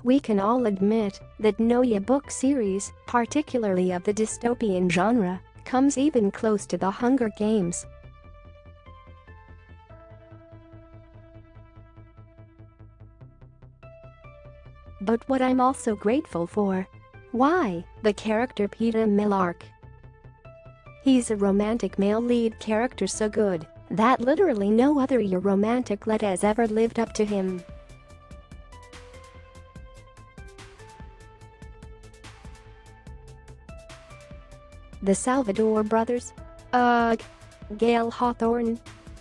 We can all admit that no book series, particularly of the dystopian genre, comes even close to the Hunger Games. But what I'm also grateful for? Why, the character Peeta Mellark. He's a romantic male lead character so good that literally no other romantic lead has ever lived up to him. The Salvador brothers? Ugh. Gail Hawthorne.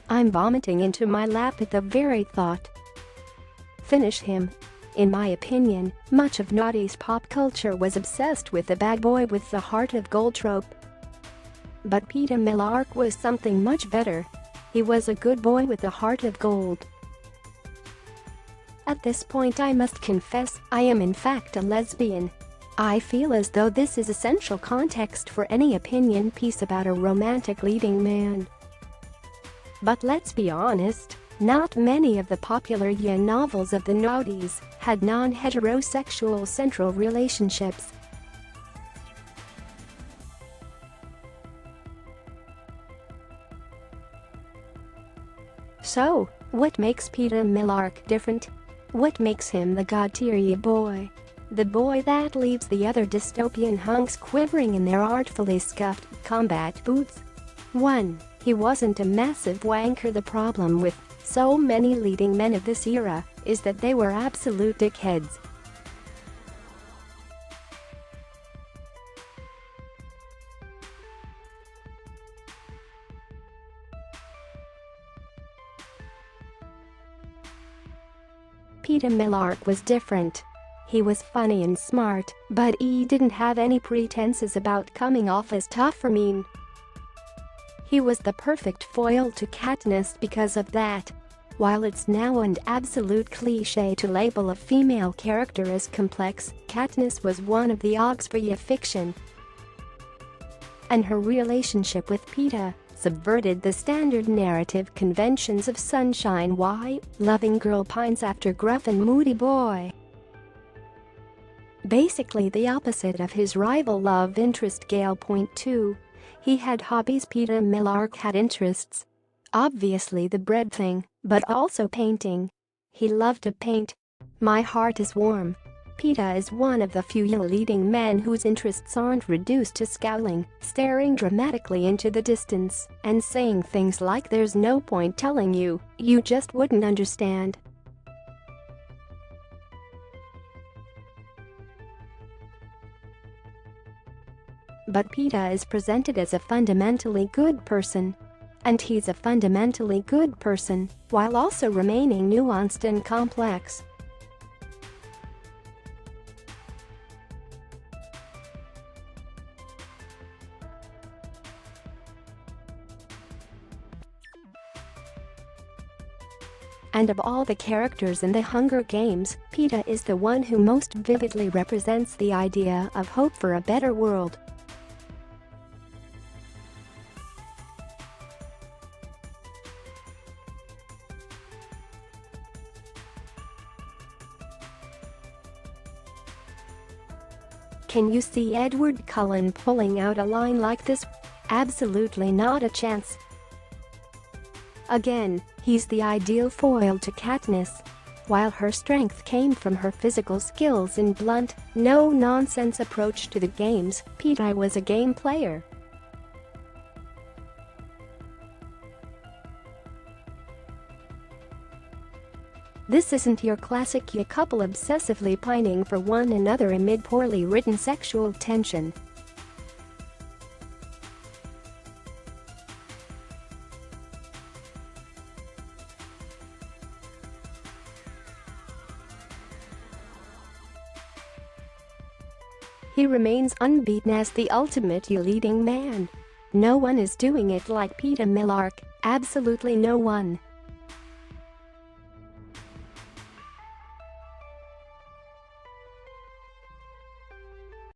I'm vomiting into my lap at the very thought. Finish him. In my opinion, much of noughties pop culture was obsessed with the bad boy with the heart of gold trope. But Peeta Mellark was something much better. He was a good boy with a heart of gold. At this point I must confess, I am in fact a lesbian. I feel as though this is essential context for any opinion piece about a romantic leading man. But let's be honest, not many of the popular novels of the noughties had non-heterosexual central relationships. So, what makes Peeta Mellark different? What makes him the god-tier boy? The boy that leaves the other dystopian hunks quivering in their artfully scuffed combat boots? 1. He wasn't a massive wanker. The problem with so many leading men of this era is that they were absolute dickheads. Peeta Mellark was different. He was funny and smart, but he didn't have any pretenses about coming off as tough or mean. He was the perfect foil to Katniss because of that. While it's now an absolute cliché to label a female character as complex, Katniss was one of the Ogs for fiction. And her relationship with Peeta subverted the standard narrative conventions of sunshine loving girl pines after gruff and moody boy. Basically the opposite of his rival love interest Gale. Point 2. He had hobbies. Peeta Mellark had interests. Obviously the bread thing, but also painting. He loved to paint. My heart is warm. Peeta is one of the few leading men whose interests aren't reduced to scowling, staring dramatically into the distance, and saying things like there's no point telling you, you just wouldn't understand. But Peeta is presented as a fundamentally good person. And he's a fundamentally good person, while also remaining nuanced and complex. And of all the characters in the Hunger Games, Peeta is the one who most vividly represents the idea of hope for a better world. Can you see Edward Cullen pulling out a line like this? Absolutely not a chance. Again, he's the ideal foil to Katniss. While her strength came from her physical skills and blunt, no-nonsense approach to the games, Peeta was a game player. This isn't your classic couple obsessively pining for one another amid poorly written sexual tension. He remains unbeaten as the ultimate leading man. No one is doing it like Peeta Mellark, absolutely no one.